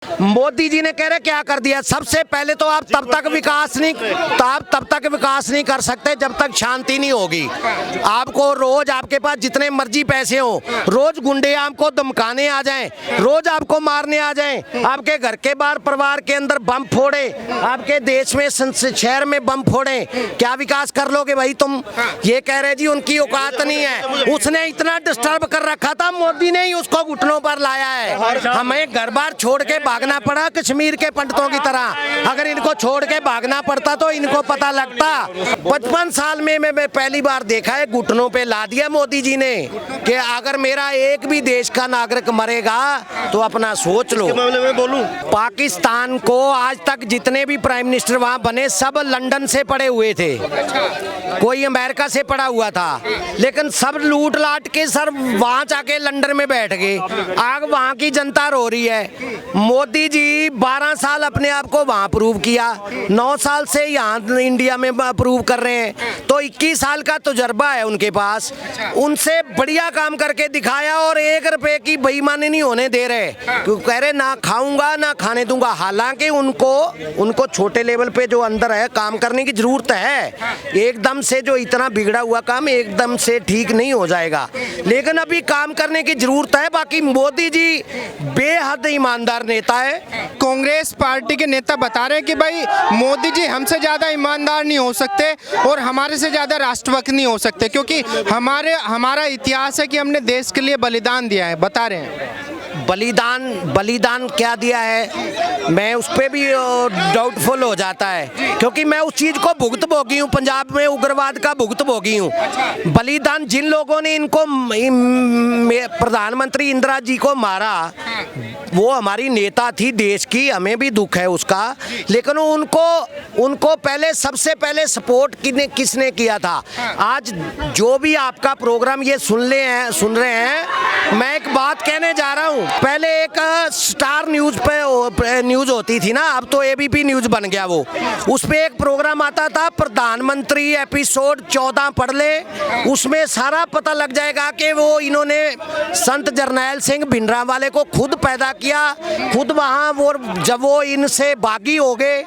मोदी जी ने कह रहे क्या कर दिया। सबसे पहले तो आप तब तक विकास नहीं कर सकते जब तक शांति नहीं होगी। आपको रोज आपके पास जितने मर्जी पैसे हो, रोज गुंडे आपको धमकाने आ जाएं, रोज आपको मारने आ जाएं, आपके घर के बाहर परिवार के अंदर बम फोड़े, आपके देश में शहर में बम फोड़े, क्या विकास कर लोगे भाई तुम? ये कह रहे जी उनकी औकात नहीं है। उसने इतना डिस्टर्ब कर रखा था, मोदी ने ही उसको घुटनों पर लाया है। हमें घर बार छोड़ के भागना पड़ा कश्मीर के पंडितों की तरह। अगर इनको छोड़ के भागना पड़ता तो इनको पता लगता। 55 साल में मैं पहली बार देखा है घुटनों पे ला दिया मोदी जी ने कि अगर मेरा एक भी देश का नागरिक मरेगा तो अपना सोच लो। मामले में बोलूं, पाकिस्तान को आज तक जितने भी प्राइम मिनिस्टर वहां बने सब लंदन से पढ़े हुए थे, कोई अमेरिका से पढ़ा हुआ था, लेकिन सब लूट लाट के सर वहां जाके लंदन में बैठ गए। आग वहां की जनता रो रही है। मोदी जी 12 साल अपने आप को वहां प्रूव किया, 9 साल से यहाँ इंडिया में प्रूव कर रहे हैं, तो 21 साल का तजुर्बा है उनके पास। उनसे बढ़िया काम करके दिखाया और 1 रुपए की बेईमानी नहीं होने दे रहे। क्योंकि कह रहे ना खाऊंगा ना खाने दूंगा। हालांकि उनको छोटे लेवल पे जो अंदर है काम करने की जरूरत है। एकदम से जो इतना बिगड़ा हुआ काम एकदम से ठीक नहीं हो जाएगा, लेकिन अभी काम करने की जरूरत है। बाकी मोदी जी बेहद ईमानदार नेता है। कांग्रेस पार्टी के नेता बता रहे हैं कि भाई मोदी जी हमसे ज़्यादा ईमानदार नहीं हो सकते और हमारे से ज़्यादा राष्ट्रभक्त नहीं हो सकते, क्योंकि हमारा इतिहास है कि हमने देश के लिए बलिदान दिया है। बता रहे हैं बलिदान क्या दिया है, मैं उस पर भी डाउटफुल हो जाता है, क्योंकि मैं उस चीज़ को भुगत भोगी हूँ। पंजाब में उग्रवाद का भुगत भोगी हूँ। बलिदान जिन लोगों ने इनको प्रधानमंत्री इंदिरा जी को मारा, वो हमारी नेता थी देश की, हमें भी दुख है उसका, लेकिन उनको पहले सबसे पहले सपोर्ट किसने किया था। आज जो भी आपका प्रोग्राम ये सुन रहे हैं, मैं एक बात कहने जा रहा हूँ। पहले एक स्टार न्यूज पे न्यूज होती थी ना, अब तो एबीपी न्यूज बन गया वो। उस पे एक प्रोग्राम आता था प्रधानमंत्री एपिसोड 14 पढ़ ले, उसमें सारा पता लग जाएगा कि वो इन्होंने संत जरनैल सिंह भिंडरांवाले को खुद पैदा किया, खुद वहाँ वो जब वो इनसे बागी हो गए,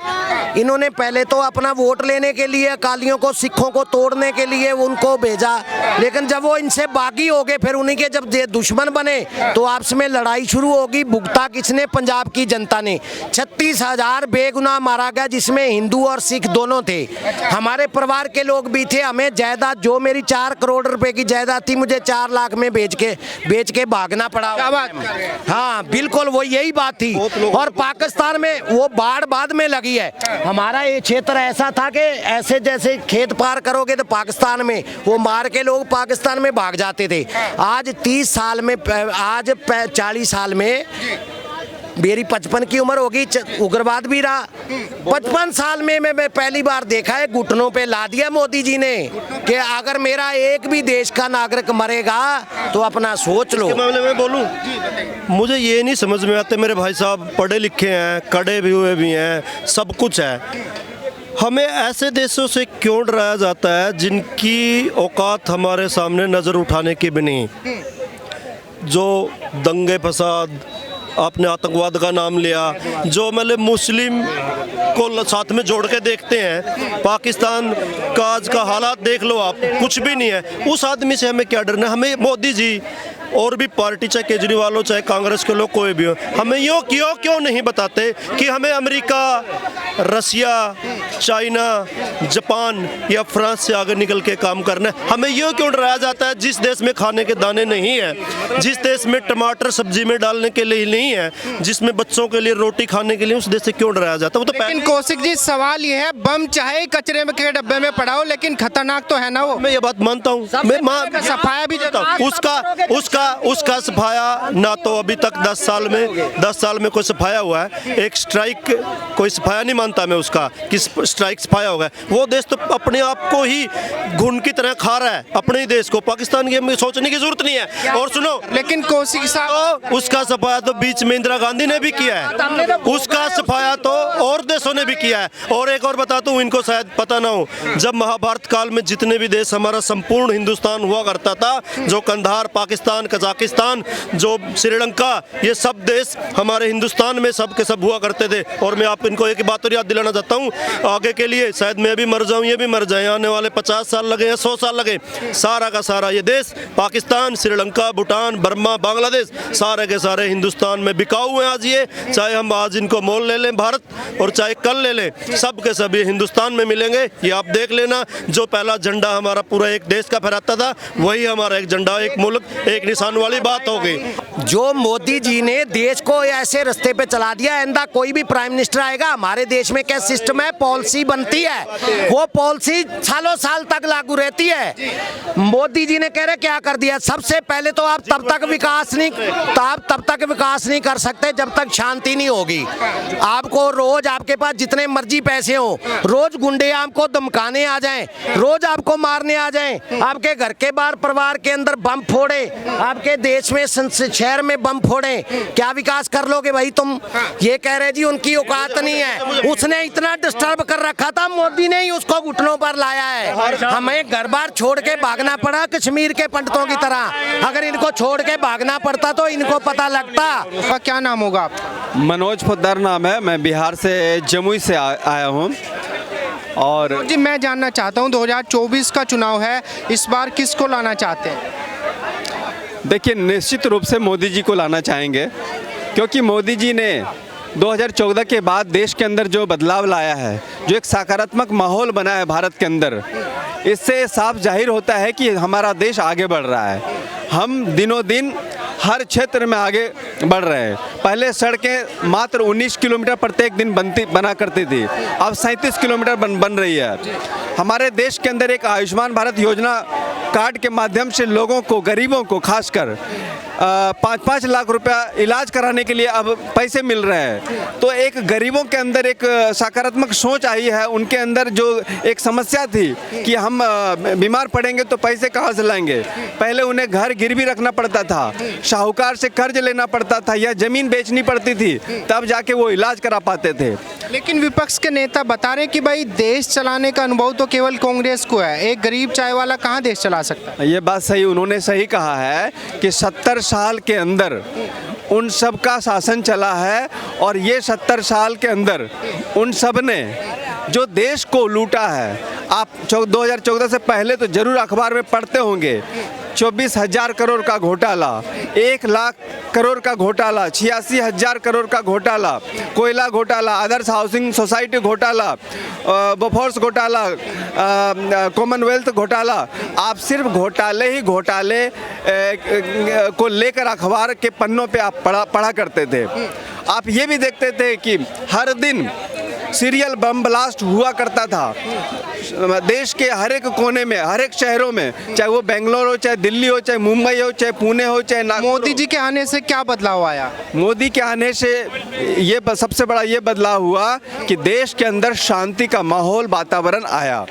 इन्होंने पहले तो अपना वोट लेने के लिए अकालियों को सिखों को तोड़ने के लिए उनको भेजा, लेकिन जब वो इनसे बागी हो गए फिर उन्हीं के जब दुश्मन बने तो आपस में लड़ाई शुरू होगी। भुगता किसने? पंजाब की जनता ने। 36,000 बेगुनाह मारा गया, जिसमें हिंदू और सिख दोनों थे। हमारे परिवार के लोग भी थे। हमें जायदाद, जो मेरी 4 करोड़ रुपए की जायदाद थी, मुझे 4 लाख में बेच के भागना पड़ा। हाँ बिल्कुल वो यही बात थी। और पाकिस्तान में वो बाढ़ बाद में लगी है। हमारा ये क्षेत्र ऐसा था कि ऐसे जैसे खेत पार करोगे तो पाकिस्तान में वो मार के लोग पाकिस्तान में भाग जाते थे। आज 30 साल में, आज 40 साल में मेरी 55 की उम्र होगी, उग्रवाद भी रहा। 55 साल में मैं पहली बार देखा है घुटनों पे ला दिया मोदी जी ने कि अगर मेरा एक भी देश का नागरिक मरेगा तो अपना सोच लो। इसके मामले में बोलूं, मुझे ये नहीं समझ में आते। मेरे भाई साहब पढ़े लिखे हैं, कड़े भी हुए भी हैं, सब कुछ है। हमें ऐसे देशों से क्यों डराया जाता है जिनकी औकात हमारे सामने नज़र उठाने की भी नहीं। जो दंगे फसाद, आपने आतंकवाद का नाम लिया, जो मतलब मुस्लिम को साथ में जोड़ के देखते हैं। पाकिस्तान का आज का हालात देख लो आप, कुछ भी नहीं है। उस आदमी से हमें क्या डरना? हमें मोदी जी और भी पार्टी, चाहे केजरीवाल हो चाहे कांग्रेस के लोग कोई भी हो, हमें यो क्यों नहीं बताते कि हमें अमेरिका, रसिया, चाइना, जापान या फ्रांस से आगे निकल के काम करना है? हमें ये क्यों डराया जाता है? जिस देश में खाने के दाने नहीं है, जिस देश में टमाटर सब्जी में डालने के लिए नहीं है, जिसमें बच्चों के लिए रोटी खाने के लिए, उस देश से क्यों डराया जाता है? वो तो लेकिन कौशिक जी सवाल ये है, बम चाहे कचरे में के डब्बे में पड़ा हो, लेकिन खतरनाक तो है ना वो। मैं ये बात मानता हूँ, मैं सफाया भी देता हूँ। उसका सफाया ना तो अभी तक 10 साल में कोई सफाया हुआ है। एक स्ट्राइक कोई सफाया नहीं मानता मैं उसका कि स्ट्राइक सफाया होगा। वो देश तो अपने आप को ही घुन की तरह खा रहा है, अपने ही देश को। पाकिस्तान की हमें सोचने की जरूरत नहीं है। और सुनो, लेकिन कौशिक साहब, उसका सफाया तो बीच में इंदिरा गांधी ने भी किया है, उसका सफाया तो और देशों ने भी किया है। और एक और बताता हूँ, इनको शायद पता ना हो, जब महाभारत काल में जितने भी देश, हमारा संपूर्ण हिंदुस्तान हुआ करता था, जो कंधार, पाकिस्तान, भूटान, कजाकिस्तान, जो श्रीलंका, ये सब देश हमारे हिंदुस्तान में सब के सब हुआ करते थे। और मैं आप इनको एक बात और याद दिलाना चाहता हूँ, आगे के लिए शायद मैं भी मर जाऊँ, ये भी मर जाए, आने वाले 50 साल लगे या 100 साल लगे, सारा का सारा ये देश पाकिस्तान, श्रीलंका, भूटान, बर्मा, बांग्लादेश, सारे के सारे हिंदुस्तान में बिकाऊ हैं आज ये। चाहे हम आज इनको मोल ले लें भारत, और चाहे कल ले लें, सब के सब ये हिंदुस्तान में मिलेंगे। ये आप देख लेना, जो पहला झंडा हमारा पूरा एक देश का फहराता था, वही हमारा एक झंडा, एक मुल्क, एक निशान वाली बात हो गई। जो मोदी जी ने देश को ऐसे रास्ते पे चला दिया, आइंदा कोई भी प्राइम मिनिस्टर आएगा, हमारे देश में क्या सिस्टम है, पॉलिसी बनती है, वो पॉलिसी सालों साल तक लागू रहती है। मोदी जी ने कह रहे क्या कर दिया, सबसे पहले तो आप तब तक विकास नहीं कर सकते जब तक शांति नहीं होगी। आपको रोज आपके पास जितने मर्जी पैसे हो, रोज गुंडे आपको धमकाने आ जाएं, रोज आपको मारने आ जाएं, आपके घर के बाहर परिवार के अंदर बम फोड़े, आपके देश में शहर में बम फोड़े, क्या विकास कर लोगे भाई तुम? ये कह रहे जी उनकी औकात नहीं है। उसने इतना डिस्टर्ब कर रखा था, मोदी ने ही उसको घुटनों पर लाया है। हमें घर बार छोड़ के भागना पड़ा कश्मीर के पंडितों की तरह। अगर इनको छोड़ के भागना पड़ता तो इनको पता लगता। आपका क्या नाम होगा आपका? मनोज पोद्दार नाम है, मैं बिहार से जमुई से आया हूँ। और जी मैं जानना चाहता हूँ 2024 का चुनाव है, इस बार किसको लाना चाहते हैं? देखिए, निश्चित रूप से मोदी जी को लाना चाहेंगे, क्योंकि मोदी जी ने 2014 के बाद देश के अंदर जो बदलाव लाया है, जो एक सकारात्मक माहौल बना है भारत के अंदर, इससे साफ जाहिर होता है कि हमारा देश आगे बढ़ रहा है। हम दिनों दिन हर क्षेत्र में आगे बढ़ रहे हैं। पहले सड़कें मात्र 19 किलोमीटर प्रत्येक दिन बना करती थी, अब 37 किलोमीटर बन रही है। हमारे देश के अंदर एक आयुष्मान भारत योजना कार्ड के माध्यम से लोगों को, गरीबों को खासकर 5-5 लाख रुपया इलाज कराने के लिए अब पैसे मिल रहे हैं। तो एक गरीबों के अंदर एक सकारात्मक सोच आई है। उनके अंदर जो एक समस्या थी कि हम बीमार पड़ेंगे तो पैसे कहाँ से लाएंगे, पहले उन्हें घर गिरवी रखना पड़ता था, साहूकार से कर्ज लेना पड़ता था या ज़मीन बेचनी पड़ती थी, तब जाके वो इलाज करा पाते थे। लेकिन विपक्ष के नेता बता रहे हैं कि भाई देश चलाने का अनुभव तो केवल कांग्रेस को है, एक गरीब चाय वाला कहाँ देश चला सकता है? ये बात सही, उन्होंने सही कहा है कि 70 साल के अंदर उन सब का शासन चला है, और ये 70 साल के अंदर उन सब ने जो देश को लूटा है, आप 2014 से पहले तो जरूर अखबार में पढ़ते होंगे, 24,000 करोड़ का घोटाला, 1 लाख करोड़ का घोटाला, 86,000 करोड़ का घोटाला, कोयला घोटाला, आदर्श हाउसिंग सोसाइटी घोटाला, बोफोर्स घोटाला, कॉमनवेल्थ घोटाला। आप सिर्फ घोटाले ही घोटाले को लेकर अखबार के पन्नों पे आप पढ़ा करते थे। आप ये भी देखते थे कि हर दिन सीरियल बम ब्लास्ट हुआ करता था देश के हर एक कोने में, हर एक शहरों में, चाहे वो बेंगलोर हो, चाहे दिल्ली हो, चाहे मुंबई हो, चाहे पुणे हो, चाहे नागपुर। मोदी जी के आने से क्या बदलाव आया? मोदी के आने से ये सबसे बड़ा ये बदलाव हुआ कि देश के अंदर शांति का माहौल, वातावरण आया।